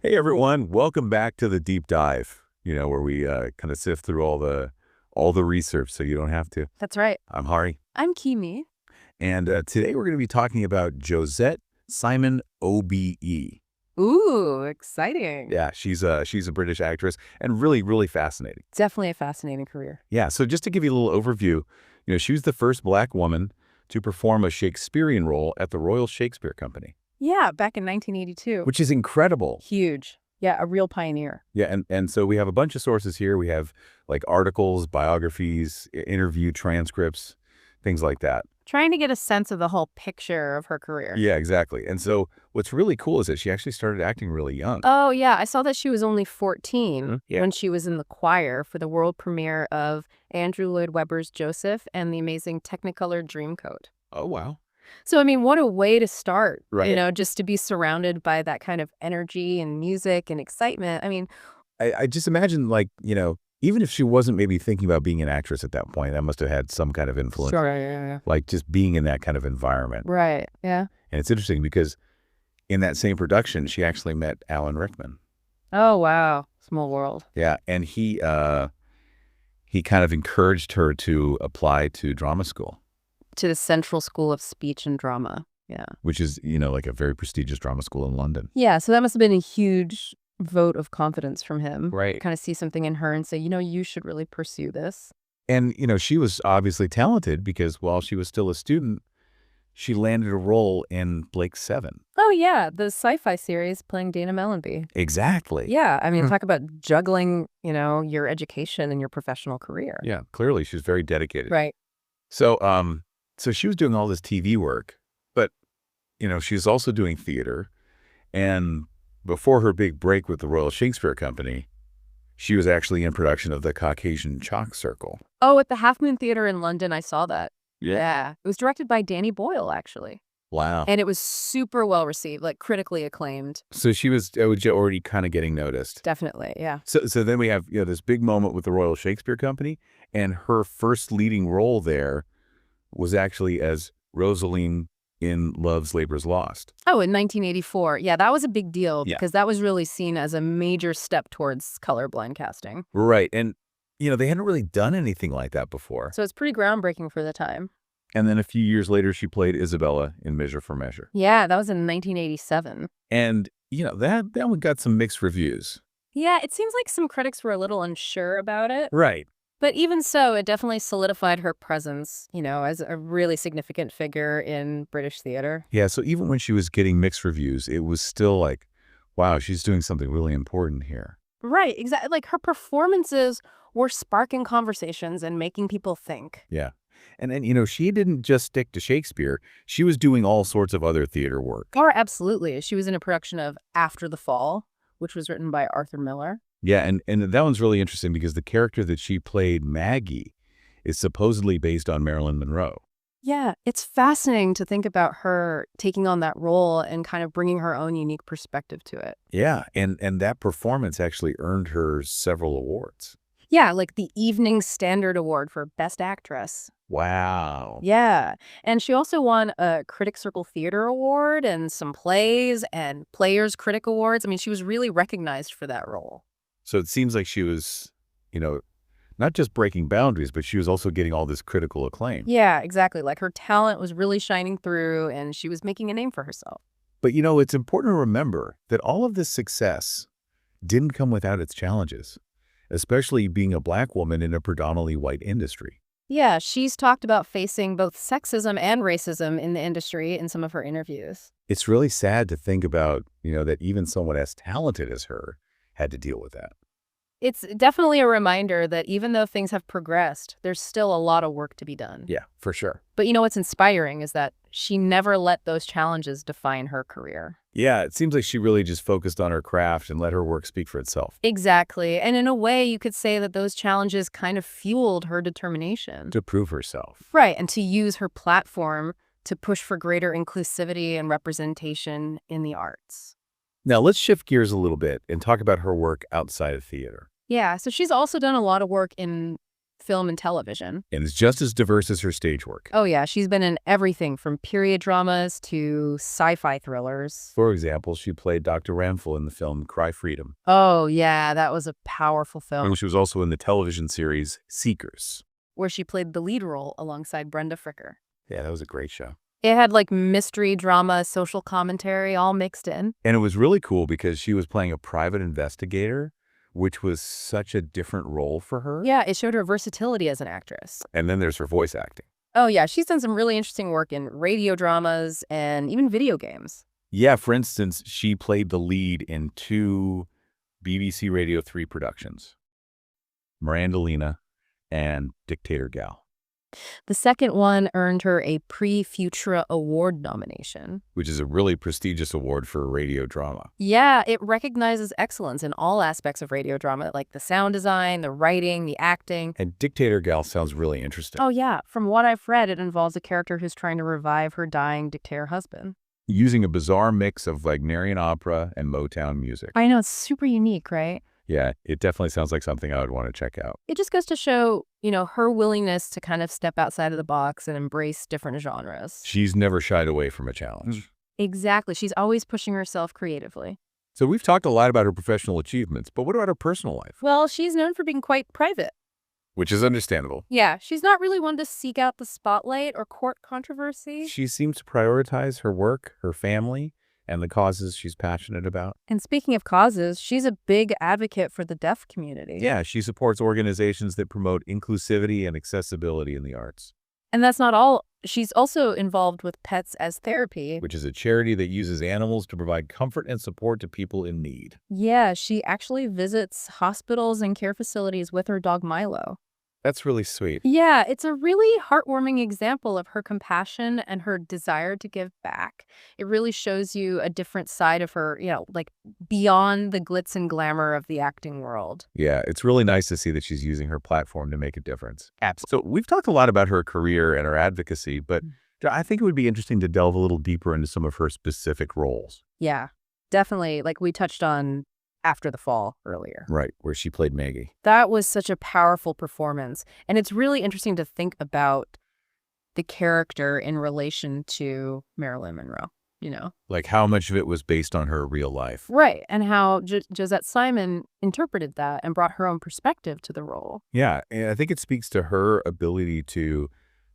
Hey everyone, welcome back to the deep dive, where we kind of sift through all the research so you don't have to. That's right. I'm Hari, I'm Kimi. and today we're going to be talking about Josette Simon OBE. Ooh, exciting. Yeah, she's a British actress and really, really fascinating. Definitely a fascinating career. Yeah, so just to give you a little overview, she was the first Black woman to perform a Shakespearean role at the Royal Shakespeare Company, Yeah, back in 1982. which is incredible. Huge. Yeah, a real pioneer. Yeah, and so we have a bunch of sources here. We have like articles, biographies, interview transcripts, things like that. Trying to get a sense of the whole picture of her career. Yeah, exactly. And so what's really cool is that she actually started acting really young. Oh, yeah. I saw that she was only 14 Yeah. when she was in the choir for the world premiere of Andrew Lloyd Webber's Joseph and the amazing Technicolor Dreamcoat. Oh, wow. So, I mean, what a way to start, Right. just to be surrounded by that kind of energy and music and excitement. I mean, I just imagine like, even if she wasn't maybe thinking about being an actress at that point, that must have had some kind of influence. sure, yeah. Like just being in that kind of environment. Right. Yeah. And it's interesting because in that same production, she actually met Alan Rickman. Oh, wow. Small world. Yeah, and he kind of encouraged her to apply to drama school, To the Central School of Speech and Drama. Yeah. which is, like a very prestigious drama school in London. Yeah, so that must have been a huge vote of confidence from him. Right. Kind of see something in her and say, you should really pursue this. And, she was obviously talented because while she was still a student, she landed a role in Blake's Seven. Oh, yeah, the Sci-Fi series playing Dana Mellenby. Exactly. Yeah, I mean, talk about juggling, your education and your professional career. Yeah, clearly she was very dedicated. Right. So, so she was doing all this TV work, but, she was also doing theater. And before her big break with the Royal Shakespeare Company, she was actually in production of the Caucasian Chalk Circle. Oh, at the Half Moon Theater in London, I saw that. Yeah. It was directed by Danny Boyle, actually. Wow. And it was super well received, like critically acclaimed. So she was already kind of getting noticed. Definitely, yeah. So then we have, this big moment with the Royal Shakespeare Company, and her first leading role there was actually as Rosaline in Love's Labour's Lost. Oh, in 1984. Yeah, that was a big deal Yeah. because that was really seen as a major step towards colorblind casting. Right. And, they hadn't really done anything like that before. So it's pretty groundbreaking for the time. And then a few years later, she played Isabella in Measure for Measure. Yeah, that was in 1987. And, that one got some mixed reviews. Yeah, it seems like some critics were a little unsure about it. Right. But even so, it definitely solidified her presence, as a really significant figure in British theater. Yeah, so even when she was getting mixed reviews, it was still like, wow, she's doing something really important here. Right, exactly. Like her performances were sparking conversations and making people think. Yeah. And then, she didn't just stick to Shakespeare. She was doing all sorts of other theater work. Or absolutely. She was in a production of After the Fall, which was written by Arthur Miller. Yeah, and that one's really interesting because the character that she played, Maggie, is supposedly based on Marilyn Monroe. Yeah, it's fascinating to think about her taking on that role and kind of bringing her own unique perspective to it. Yeah, and that performance actually earned her several awards. Yeah, like the Evening Standard Award for Best Actress. Wow. Yeah, and she also won a Critics Circle Theater Award and some plays and Players Critic Awards. I mean, she was really recognized for that role. So it seems like she was, not just breaking boundaries, but she was also getting all this critical acclaim. Yeah, exactly. Like her talent was really shining through and she was making a name for herself. But, it's important to remember that all of this success didn't come without its challenges, especially being a Black woman in a predominantly white industry. Yeah, she's talked about facing both sexism and racism in the industry in some of her interviews. It's really sad to think about, that even someone as talented as her had to deal with that. It's definitely a reminder that even though things have progressed, there's still a lot of work to be done. Yeah, for sure. But what's inspiring is that she never let those challenges define her career. Yeah, it seems like she really just focused on her craft and let her work speak for itself. Exactly. And in a way, you could say that those challenges kind of fueled her determination. To prove herself. Right. And to use her platform to push for greater inclusivity and representation in the arts. Now, let's shift gears a little bit and talk about her work outside of theater. Yeah. So she's also done a lot of work in film and television. And is just as diverse as her stage work. Oh, yeah. She's been in everything from period dramas to sci-fi thrillers. For example, she played Dr. Ramphel in the film Cry Freedom. Oh, yeah. That was a powerful film. And she was also in the television series Seekers, where she played the lead role alongside Brenda Fricker. Yeah, that was a great show. It had like mystery, drama, social commentary all mixed in. And it was really cool because she was playing a private investigator, which was such a different role for her. Yeah, it showed her versatility as an actress. And then there's her voice acting. Oh, yeah. She's done some really interesting work in radio dramas and even video games. Yeah, for instance, she played the lead in 2 BBC Radio 3 productions, Mirandolina and Dictator Gal, The second one earned her a Prix Futura Award nomination. which is a really prestigious award for radio drama. Yeah, it recognizes excellence in all aspects of radio drama, like the sound design, the writing, the acting. And Dictator Gal sounds really interesting. Oh, yeah. From what I've read, it involves a character who's trying to revive her dying dictator husband. Using a bizarre mix of Wagnerian opera and Motown music. I know, it's super unique, right? Yeah, it definitely sounds like something I would want to check out. It just goes to show, her willingness to kind of step outside of the box and embrace different genres. She's never shied away from a challenge. Exactly. She's always pushing herself creatively. So we've talked a lot about her professional achievements, but what about her personal life? Well, she's known for being quite private. Which is understandable. Yeah, she's not really one to seek out the spotlight or court controversy. She seems to prioritize her work, her family, and the causes she's passionate about. And speaking of causes, she's a big advocate for the deaf community. Yeah, she supports organizations that promote inclusivity and accessibility in the arts. And that's not all. She's also involved with Pets as Therapy. Which is a charity that uses animals to provide comfort and support to people in need. Yeah, she actually visits hospitals and care facilities with her dog Milo. That's really sweet. Yeah, it's a really heartwarming example of her compassion and her desire to give back. It really shows you a different side of her, like beyond the glitz and glamour of the acting world. Yeah, it's really nice to see that she's using her platform to make a difference. So we've talked a lot about her career and her advocacy, but I think it would be interesting to delve a little deeper into some of her specific roles. Yeah, definitely. Like we touched on After the Fall earlier. Right, where she played Maggie. That was such a powerful performance. And it's really interesting to think about the character in relation to Marilyn Monroe, Like how much of it was based on her real life. Right. And how Josette Simon interpreted that and brought her own perspective to the role. Yeah, and I think it speaks to her ability to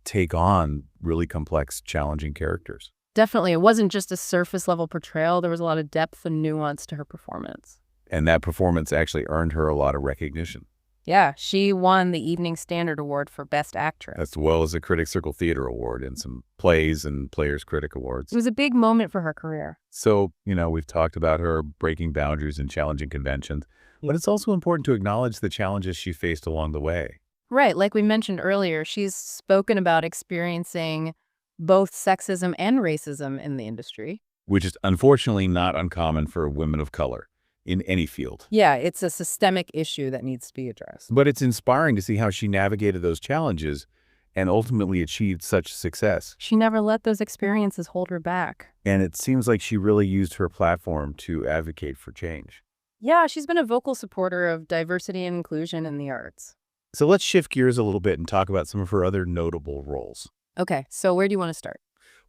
take on really complex, challenging characters. Definitely. It wasn't just a surface level portrayal. There was a lot of depth and nuance to her performance. And that performance actually earned her a lot of recognition. Yeah, she won the Evening Standard Award for Best Actress. As well as a Critics Circle Theater Award and some plays and Players Critic Awards. It was a big moment for her career. So, we've talked about her breaking boundaries and challenging conventions, but it's also important to acknowledge the challenges she faced along the way. Right. Like we mentioned earlier, she's spoken about experiencing both sexism and racism in the industry. Which is unfortunately not uncommon for women of color in any field. Yeah, it's a systemic issue that needs to be addressed. But it's inspiring to see how she navigated those challenges and ultimately achieved such success. She never let those experiences hold her back. And it seems like she really used her platform to advocate for change. Yeah, she's been a vocal supporter of diversity and inclusion in the arts. So let's shift gears a little bit and talk about some of her other notable roles. Okay, so where do you want to start?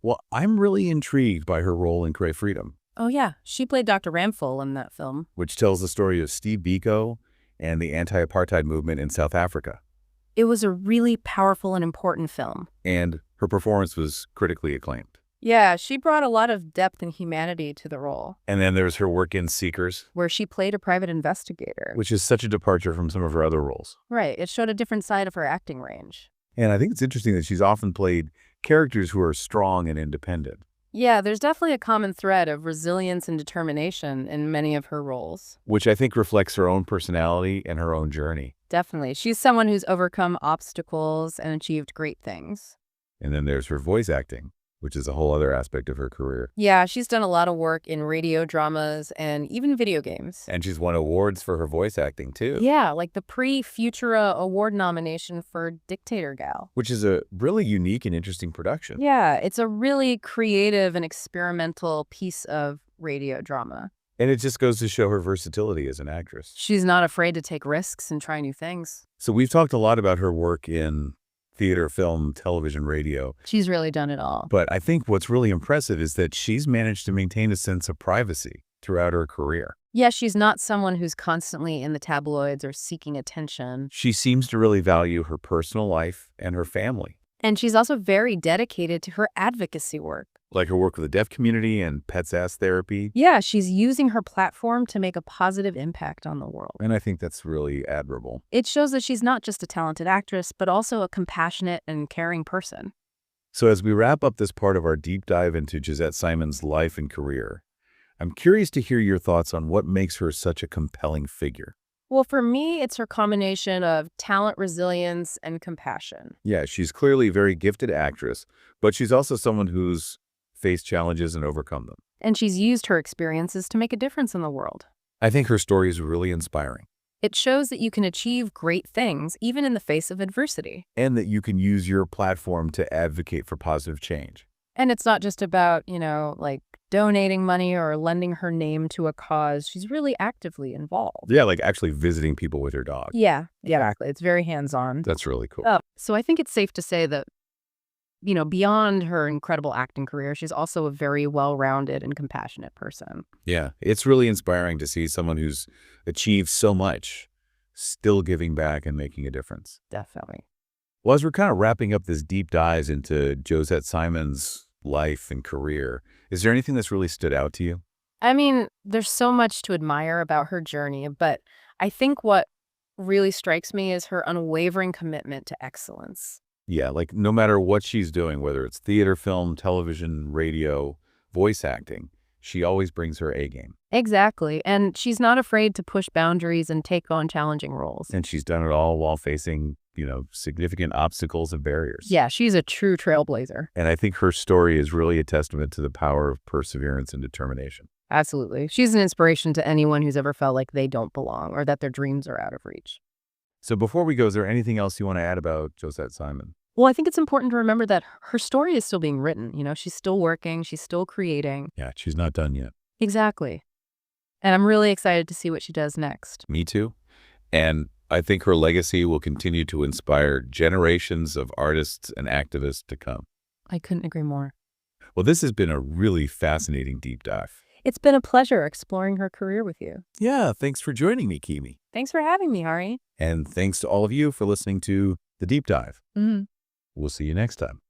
Well, I'm really intrigued by her role in Cry Freedom. Oh, yeah. She played Dr. Ramphel in that film. Which tells the story of Steve Biko and the anti-apartheid movement in South Africa. It was a really powerful and important film. And her performance was critically acclaimed. Yeah, she brought a lot of depth and humanity to the role. And then there's her work in Seekers, where she played a private investigator. which is such a departure from some of her other roles. Right. It showed a different side of her acting range. And I think it's interesting that she's often played characters who are strong and independent. Yeah, there's definitely a common thread of resilience and determination in many of her roles. Which I think reflects her own personality and her own journey. Definitely. She's someone who's overcome obstacles and achieved great things. And then there's her voice acting, which is a whole other aspect of her career. Yeah, she's done a lot of work in radio dramas and even video games. And she's won awards for her voice acting, too. Yeah, like the Prix Futura Award nomination for Dictator Gal. Which is a really unique and interesting production. Yeah, it's a really creative and experimental piece of radio drama. And it just goes to show her versatility as an actress. She's not afraid to take risks and try new things. So we've talked a lot about her work in theater, film, television, radio. She's really done it all. But I think what's really impressive is that she's managed to maintain a sense of privacy throughout her career. Yeah, she's not someone who's constantly in the tabloids or seeking attention. She seems to really value her personal life and her family. And she's also very dedicated to her advocacy work. Like her work with the deaf community and pets ass therapy. Yeah, she's using her platform to make a positive impact on the world. And I think that's really admirable. It shows that she's not just a talented actress, but also a compassionate and caring person. So as we wrap up this part of our deep dive into Josette Simon's life and career, I'm curious to hear your thoughts on what makes her such a compelling figure. Well, for me, it's her combination of talent, resilience, and compassion. Yeah, she's clearly a very gifted actress, but she's also someone who's faced challenges and overcome them. And she's used her experiences to make a difference in the world. I think her story is really inspiring. It shows that you can achieve great things even in the face of adversity. And that you can use your platform to advocate for positive change. And it's not just about, like donating money or lending her name to a cause. She's really actively involved. Yeah, like actually visiting people with her dog. Yeah, exactly. It's very hands-on. That's really cool. So I think it's safe to say that, beyond her incredible acting career, she's also a very well-rounded and compassionate person. Yeah, it's really inspiring to see someone who's achieved so much still giving back and making a difference. Definitely. Well, as we're kind of wrapping up this deep dive into Josette Simon's life and career, is there anything that's really stood out to you? I mean, there's so much to admire about her journey, but I think what really strikes me is her unwavering commitment to excellence. Yeah, like no matter what she's doing, whether it's theater, film, television, radio, voice acting, she always brings her A game. Exactly. And she's not afraid to push boundaries and take on challenging roles. And she's done it all while facing, significant obstacles and barriers. Yeah, she's a true trailblazer. And I think her story is really a testament to the power of perseverance and determination. Absolutely. She's an inspiration to anyone who's ever felt like they don't belong or that their dreams are out of reach. So before we go, is there anything else you want to add about Josette Simon? Well, I think it's important to remember that her story is still being written. She's still working. She's still creating. Yeah, she's not done yet. Exactly. And I'm really excited to see what she does next. Me too. And I think her legacy will continue to inspire generations of artists and activists to come. I couldn't agree more. Well, this has been a really fascinating deep dive. It's been a pleasure exploring her career with you. Yeah, thanks for joining me, Kimi. Thanks for having me, Hari. And thanks to all of you for listening to The Deep Dive. Mm-hmm. We'll see you next time.